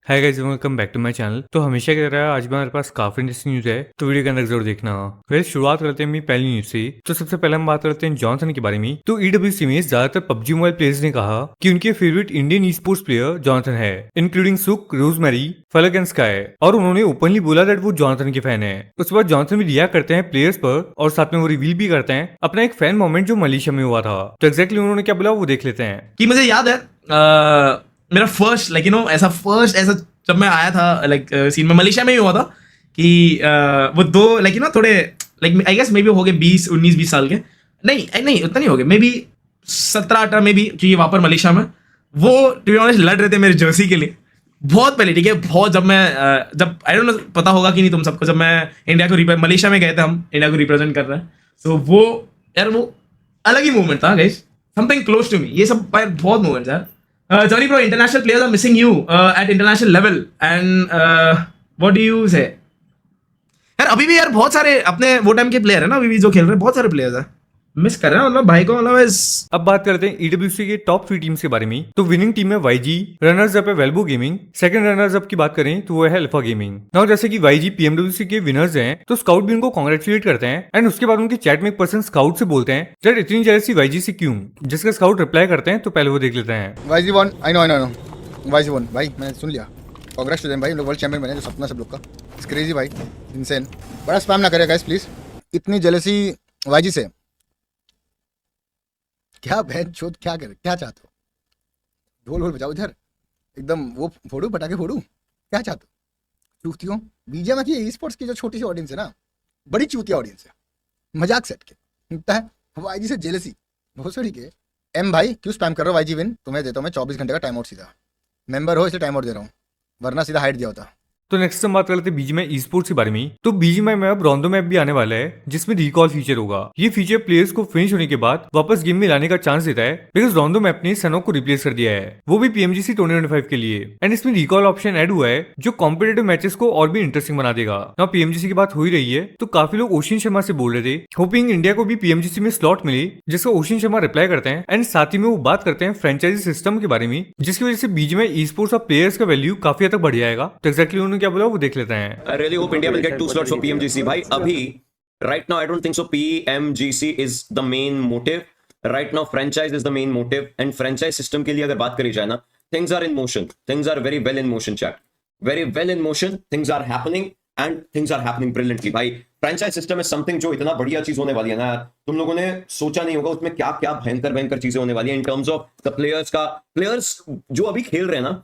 Hi guys, welcome back to my channel. तो हमेशा की तरह आज भी हमारे पास काफी इंटरेस्टिंग न्यूज है, तो वीडियो के अंदर जरूर देखना। फिर शुरुआत करते हैं अपनी पहली न्यूज से। तो सबसे पहले हम बात करते हैं जॉनसन के बारे में। तो ईडब्ल्यूसी में ज्यादातर पबजी मोबाइल प्लेयर्स ने कहा कि उनके favourite Indian e sports player Johnson है, इंक्लूडिंग सुक, रोजमेरी, फलक एंड स्काई। और उन्होंने ओपनली बोला दैट वो जॉनसन के फैन है। उसके बाद जॉनसन भी रिएक्ट करते हैं प्लेयर्स पर और साथ में वो रिवील भी करते हैं अपना एक फैन मोमेंट जो मलेशिया में हुआ था। तो एक्जैक्टली उन्होंने क्या बोला वो देख लेते हैं। कि मुझे याद है मेरा फर्स्ट ऐसा जब मैं आया था सीन में मलेशिया में ही हुआ था कि वो दो थोड़े आई गेस मे बी हो गए 20 साल के नहीं उतना नहीं हो गए मे बी 17-18 में भी क्योंकि वहां पर मलेशिया में वो टू बी ऑनेस्ट लड़ रहे थे मेरे जर्सी के लिए बहुत पहले। ठीक है, बहुत जब मैं जब आई डोंट नो पता होगा कि नहीं तुम सबको, जब मैं इंडिया को मलेशिया में गए थे, हम इंडिया को रिप्रेजेंट कर रहे हैं। तो वो यार वो अलग ही मूवमेंट था guys, something close to me. ये सब बहुत मूवमेंट्स यार। Johnny bro, international players are missing you at international level and what do you say? यार अभी भी यार बहुत सारे अपने वो टाइम के प्लेयर है ना, अभी भी जो खेल रहे हैं बहुत सारे प्लेयर्स हैं, मिस कर रहे हैं मतलब भाई को, मतलब अब बात करते हैं ईडब्ल्यूसी के टॉप 3 टीम्स के बारे में। तो विनिंग टीम है वाईजी, रनर्स अप है वेल्बो गेमिंग, सेकंड रनर्स अप की बात करें तो वो है अल्फा गेमिंग। नाउ जैसे कि वाईजी पीएमडब्ल्यूसी के विनर्स हैं, तो स्काउट भी उनको कांग्रेचुलेट करते हैं एंड उसके बाद उनके चैट में एक पर्सन स्काउट से बोलते हैं दैट इतनी जेलसी वाईजी से क्यों, जिसका स्काउट रिप्लाई करते हैं। तो पहले वो देख लेते हैं। YG one, I know YG one भाई, मैंने सुन लिया। कांग्रेस टू देम भाई, लोग वर्ल्ड चैंपियन बने, जो सपना सब लोग का। इट्स क्रेजी भाई, इनसेन। बड़ा स्पैम ना करेगा गाइस प्लीज, इतनी जेलसी वाईजी से। क्या बहन चोद, क्या करे, क्या चाहते हो? ढोल ढोल बजाओ इधर, एकदम वो फोड़ू, पटाखे फोड़ू, क्या चाहते हो? चूतियों। बीजेएम की ई स्पोर्ट्स की जो छोटी सी ऑडियंस है ना, बड़ी चूतिया ऑडियंस है, मजाक सेट के लगता है वाईजी से जेलसी बहुत सड़ी के। एम भाई क्यों स्पैम कर रहे हो? वाईजी विन, तुम्हें देता हूँ मैं 24 घंटे का टाइम आउट, सीधा मेंबर हो इसलिए टाइम आउट दे रहा हूँ, वरना सीधा हाइट दिया होता। तो नेक्स्ट हम बात करते हैं बीजीएमआई ई स्पोर्ट्स के बारे में। तो बीजीएमआई में अब रोंदो मैप भी आने वाला है, जिसमें रिकॉल फीचर होगा। ये फीचर प्लेयर्स को फिनिश होने के बाद वापस गेम में लाने का चांस देता है, बिकॉज रोंदो मैप ने सनोक को रिप्लेस कर दिया है, वो भी पीएमजीसी 2025 के लिए। एंड इसमें रिकॉल ऑप्शन ऐड हुआ है जो कॉम्पिटेटिव मैचेस को और भी इंटरेस्टिंग बना देगा। नाउ पीएमजीसी की बात हो ही रही है, तो काफी लोग ओशिन शर्मा से बोल रहे थे होपिंग इंडिया को भी पीएमजीसी में स्लॉट मिले, जिसका ओशिन शर्मा रिप्लाई करते हैं एंड साथ ही में वो बात करते हैं फ्रेंचाइजी सिस्टम के बारे में, जिसकी वजह से बीजीएमआई ई स्पोर्ट्स और प्लेयर्स का वैल्यू काफी हद तक बढ़ जाएगा। तो एक्जैक्टली उन्होंने क्या बोला वो देख लेते हैं। I really hope India will get 2 slots for PMGC. भाई अभी right now I don't think so PMGC is the main motive. Right now franchise is the main motive and franchise system के लिए अगर बात करी जाए ना, things are in motion. Things are very well in motion, chat. Very well in motion. Things are happening and things are happening brilliantly. भाई franchise system is something जो इतना बढ़िया चीज होने वाली है ना, तुम लोगों ने सोचा नहीं होगा उसमें क्या क्या भयंकर भयंकर चीजें होने वाली है in terms of the players जो अभी खेल रहे हैं ना,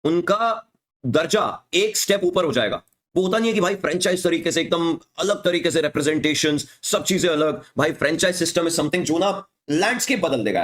उनका दर्जा एक स्टेप ऊपर हो जाएगा। वो होता नहीं है कि भाई फ्रेंचाइज तरीके से एकदम अलग तरीके से रिप्रेजेंटेशंस सब चीजें अलग। भाई फ्रेंचाइज सिस्टम इज समथिंग जो ना लैंडस्केप बदल देगा।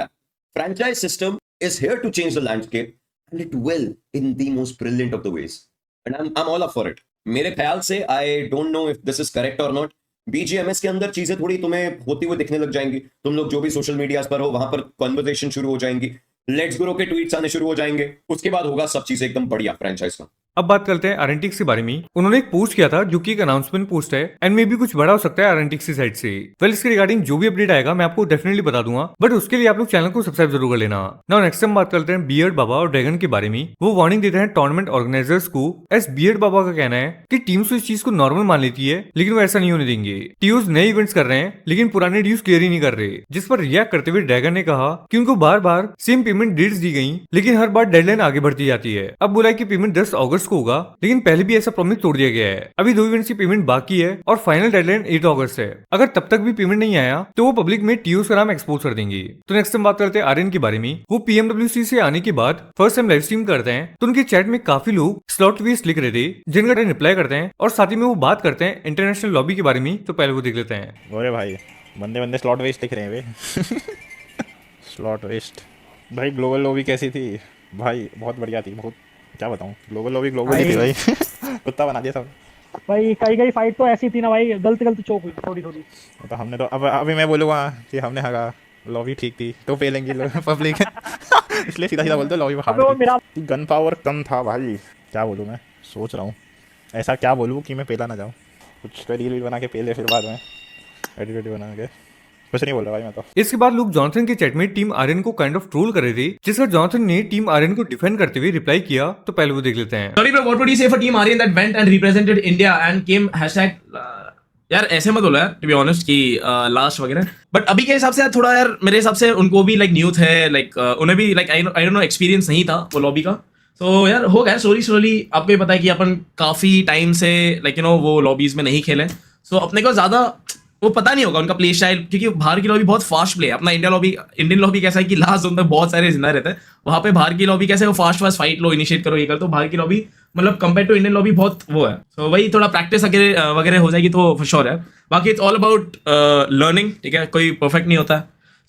Franchise system is here to change the landscape and it will in the most brilliant of the ways and I am all up for it. मेरे ख्याल से I don't know if this is correct और not, BGMS के अंदर चीजें थोड़ी तुम्हें होती हुई दिखने लग जाएंगी। तुम लोग जो भी सोशल मीडिया पर हो वहां पर कन्वर्सेशन शुरू हो जाएंगी, लेट्स ग्रो के ट्वीट्स आने शुरू हो जाएंगे, उसके बाद होगा सब चीजें एकदम बढ़िया फ्रेंचाइज का। अब बात करते हैं आरएनटिक्स के बारे में। उन्होंने एक पोस्ट किया था जो कि एक अनाउंसमेंट पोस्ट है एंड मे भी कुछ बड़ा हो सकता है आरएनटिक्स की साइड से। वेल इसके रिगार्डिंग जो भी अपडेट आएगा मैं आपको डेफिनेटली बता दूंगा, बट उसके लिए आप लोग चैनल को सब्सक्राइब जरूर कर लेना। नाउ नेक्स्ट हम बात करते हैं बियर्ड बाबा और ड्रैगन के बारे में। वो वार्निंग देते हैं टूर्नामेंट ऑर्गेनाइजर्स को, एस बियर्ड बाबा का कहना है कि टीम्स इस चीज को नॉर्मल मान लेती है, लेकिन वो ऐसा नहीं होने देंगे। टीओज नए इवेंट्स कर रहे हैं लेकिन पुराने ड्यूज क्लियर ही नहीं कर रहे, जिस पर रिएक्ट करते हुए ड्रैगन ने कहा कि उनको बार बार सेम पेमेंट डेट्स दी गई, लेकिन हर बार डेडलाइन आगे बढ़ती जाती है। अब बोला है कि पेमेंट 10 अगस्त को होगा, लेकिन पहले भी ऐसा प्रॉमिस तोड़ दिया गया है। अभी 2 इवेंट्स की पेमेंट बाकी है और फाइनल डेडलाइन 8 अगस्त है। अगर तब तक भी पेमेंट नहीं आया तो वो पब्लिक में टीओस का नाम एक्सपोज कर देंगे। तो नेक्स्ट हम बात करते हैं आर्यन के बारे में। वो पीएमडब्ल्यूसी से आने के बाद फर्स्ट टाइम लाइव स्ट्रीम करते हैं, तो उनके चैट में काफी लोग स्लॉट वेस्ट लिख रहे थे, जिनका रिप्लाई करते हैं और साथ ही में वो बात करते हैं इंटरनेशनल लॉबी के बारे में। तो पहले वो देख लेते हैं। अरे भाई बंदे बंदे स्लॉट वेस्ट लिख रहे हैं वे स्लॉट वेस्ट। भाई ग्लोबल लॉबी कैसी थी भाई? बहुत बढ़िया थी, बहुत क्या बताऊं। ग्लोबल लॉबी ग्लोबल ही थी भाई कुत्ता बना दिया सब भाई। कई फाइट तो ऐसी थी ना भाई, गलत चौक हुई थोड़ी थोड़ी। तो हमने तो अब अभी मैं बोलूँगा कि हमने हरा, लॉबी ठीक थी तो पेलेंगे पब्लिक इसलिए सीधा सीधा बोलते हो लॉबी हार। गन पावर कम था भाई, क्या बोलूँ मैं, सोच रहा हूँ ऐसा क्या बोलूँ कि मैं पेला ना जाऊँ। कुछ रील बना के पेले फिर बाद में एडिट बना के कुछ नहीं बोल रहा भाई मैं तो। इसके बाद लोग जॉनसन के चैट में टीम आर्यन को काइंड ऑफ ट्रोल कर रहे थे, जिसका जॉनसन ने टीम आर्यन को डिफेंड करते हुए रिप्लाई किया। तो पहले वो देख लेते हैं। Sorry bro, what would you say for Team Aryan that went and represented India and came hashtag यार ऐसे मत बोलो यार, टू बी ऑनेस्ट कि लास्ट वगैरह, बट अभी के हिसाब से यार थोड़ा यार मेरे हिसाब से उनको भी लाइक न्यूथ है, लाइक उन्हें भी like I don't no experience नहीं था वो लॉबी का। तो यार हो गया स्लोली आपको ये पता है कि अपन काफी टाइम से लाइक वो लॉबीज में नहीं खेले, सो अपने को ज्यादा वो पता नहीं होगा उनका प्ले स्टाइल, क्योंकि बाहर की लॉबी बहुत फास्ट प्ले है। अपना इंडियन लॉबी कैसा है कि लास्ट जोन तक बहुत सारे जिंदा रहते हैं, वहां पे बाहर की लॉबी कैसे है, वो फास्ट फाइट लो, इनिशिएट करो, ये करो। तो बाहर की लॉबी मतलब कंपेयर टू इंडियन लॉबी बहुत वो है, तो वही थोड़ा प्रैक्टिस वगैरह हो जाएगी तो फॉर श्योर है। बाकी इट्स ऑल अबाउट लर्निंग, ठीक है, कोई परफेक्ट नहीं होता।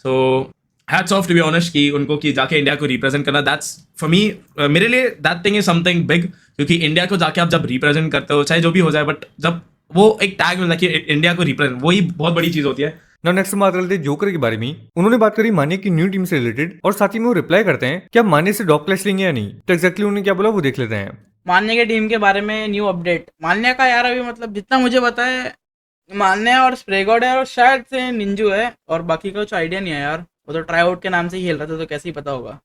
So hats off to be honest कि उनको कि जाके इंडिया को रिप्रेजेंट करना, दैट्स फॉर मी, मेरे लिए that thing is something big, क्योंकि इंडिया को जाके आप जब रिप्रेजेंट करते हो, चाहे जो भी हो जाए, बट जब वो एक टैग मिलता है कि इंडिया को रिप्रेजेंट, वही बहुत बड़ी चीज होती है। नाउ नेक्स्ट बात कर लेते हैं जोकर के बारे में। उन्होंने बात करी मान्य की न्यू टीम से रिलेटेड, और साथ ही में वो रिप्लाई करते हैं कि आप मान्य से डॉग क्लैश लेंगे या नहीं। तो एक्जैक्टली उन्होंने क्या बोला वो देख लेते हैं। मान्य के टीम के बारे में न्यू अपडेट। मान्य का यार अभी मतलब जितना मुझे पता है, मान्य और स्प्रेगॉड है और शायद से निंजू है, और बाकी का कुछ आइडिया नहीं है यार। वो तो ट्राई आउट के नाम से ही खेल रहा था, तो कैसे ही पता होगा।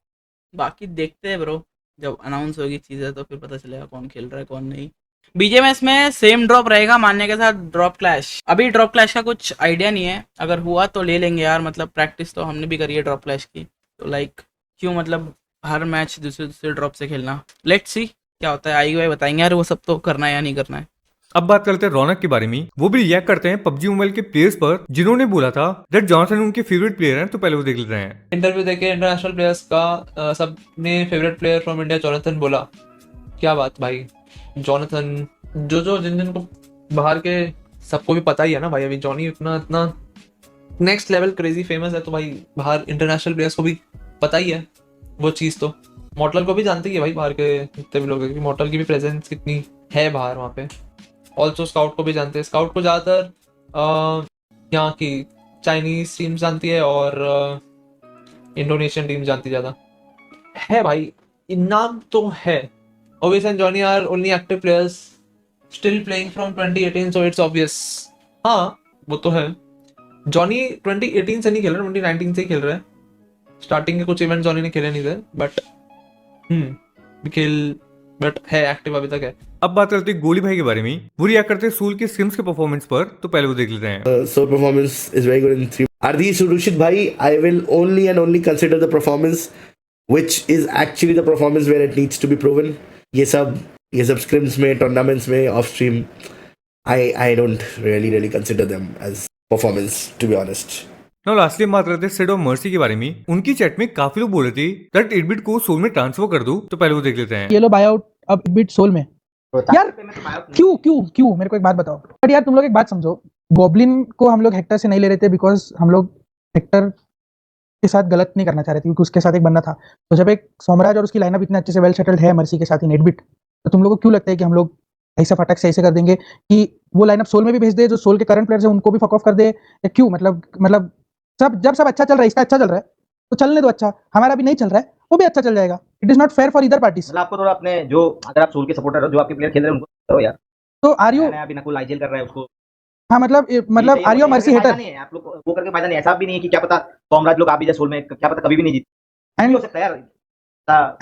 बाकी देखते हैं ब्रो, जब अनाउंस होगी चीज़ें तो फिर पता चलेगा कौन खेल रहा है कौन नहीं। बीजेएमएस में सेम ड्रॉप रहेगा मान्य के साथ ड्रॉप क्लैश। अभी ड्रॉप क्लैश का कुछ आइडिया नहीं है, अगर हुआ तो ले लेंगे यार। मतलब प्रैक्टिस तो हमने भी करी है ड्रॉप क्लैश की, तो लाइक क्यों मतलब हर मैच दूसरे ड्रॉप से खेलना। लेट्स सी क्या होता है, आई बताएंगे यार वो सब तो करना है या नहीं करना है। अब बात करते हैं रौनक के बारे में। वो भी रिएक्ट करते हैं पबजी मोबाइल के प्लेयर्स पर, जिन्होंने बोला था दैट जॉनसन उनके फेवरेट प्लेयर हैं। तो पहले वो देख लेते हैं। इंटरव्यू देखे इंटरनेशनल प्लेयर्स का, सबने favourite player from India Jonathan बोला। क्या बात भाई, जॉनथन जिन को बाहर के सबको भी पता ही है ना भाई। अभी जॉनी इतना नेक्स्ट लेवल क्रेजी फेमस है, तो भाई बाहर इंटरनेशनल प्लेयर्स को भी पता ही है वो चीज़। तो मॉर्टल को भी जानते ही है भाई बाहर के जितने भी लोग हैं, क्योंकि मॉर्टल की भी प्रेजेंस कितनी है बाहर वहाँ पे। ऑल्सो स्काउट को भी जानते हैं। स्काउट को ज़्यादातर यहाँ की चाइनीज टीम जानती है और इंडोनेशियन टीम जानती ज़्यादा है भाई। नाम तो है। Owais and Jonny are only active players still playing from 2018, so it's obvious. हाँ वो तो है। जॉनी 2018 से नहीं खेल रहे, 2019 से ही खेल रहे हैं। स्टार्टिंग के कुछ इवेंट जॉनी ने खेले नहीं थे, बट है एक्टिव अभी तक है। अब बात करते हैं गोली भाई के बारे में। वो रिएक्ट करते हैं सोल के स्किम्स के परफॉर्मेंस पर। तो पहले वो देख लेते हैं। So performance is very good in 3. Ardhi Surushit bhai, I will only and only consider the performance which is actually the performance where it needs to be proven. ये सब scrims में, tournaments में, off stream, I don't really consider them as performance, to be honest. Now lastly बात करते हैं said of mercy के बारे में। उनकी चैट में काफी लोग बोल रहे थे दैट 8-बिट को सोल में ट्रांसफर कर दो। तो पहले वो देख लेते हैं। ये लो बाय आउट अब बिट सोल में। यार क्यों मेरे को एक बात बताओ। बट यार तुम लोग एक बात समझो, गॉब्लिन को हम लोग हेक्टर से नहीं ले रहे थे बिकॉज हम लोग हेक्टर के साथ गलत नहीं करना चाह रहे थे, क्योंकि उसके साथ एक बंदा था। तो जब एक सोमराज और उसकी लाइनअप इतने अच्छे से वेल सेटल्ड है मर्सी के साथ इन 8-बिट, तो तुम लोगों को क्यों लगता है कि हम लोग ऐसे फटक से ऐसे कर देंगे कि वो लाइनअप सोल में भी भेज दे, जो सोल के करंट प्लेयर्स हैं उनको भी फक ऑफ कर दे, या क्यों? मतलब सब अच्छा चल रहा है, इसका अच्छा चल रहा है तो चलने दो। अच्छा हमारा भी नहीं चल रहा है, वो भी अच्छा चल जाएगा। It is not fair for either parties. मतलब आपको थोड़ा अपने जो, अगर आप सोल के सपोर्टर हो, जो आपके प्लेयर खेल रहे हैं उनको करो यार। तो आर यू अभी नकुल आईजीएल कर रहा है उसको। हाँ मतलब आर यू मर्सी हेटर? नहीं है आप लोग वो करके फायदा नहीं। ऐसा भी नहीं है कि क्या पता सोमराज लोग आप भी जाए सोल में, क्या पता कभी भी नहीं जीते, हो सकता है यार।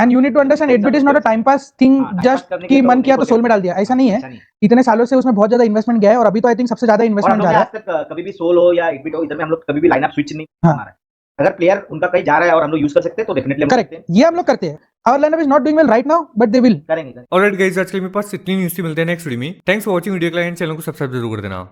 And you need to understand eight bit is not a time pass thing just कि मन किया तो सोल में डाल दिया, ऐसा नहीं है। इतने सालों से उसमें बहुत ज्यादा इन्वेस्टमेंट गया है, और अभी तो आई थिंक सबसे ज्यादा इन्वेस्टमेंट जा रहा है। कभी भी सोल हो या 8-बिट हो, इधर में हम लोग कभी भी लाइनअप स्विच नहीं हमारा। अगर प्लेयर उनका कहीं जा रहा है और हम लोग यूज कर सकते हैं तो डेफिनेटली करेक्ट, ये हम लोग करते हैं। Our lineup is not doing well right now, but they will करेंगे। ऑलराइट गाइस, आज के लिए मेरे पास इतनी न्यूज़ मिलते हैं नेक्स्ट वीडियो में। Thanks for watching video, channel को सब्सक्राइब जरूर कर देना।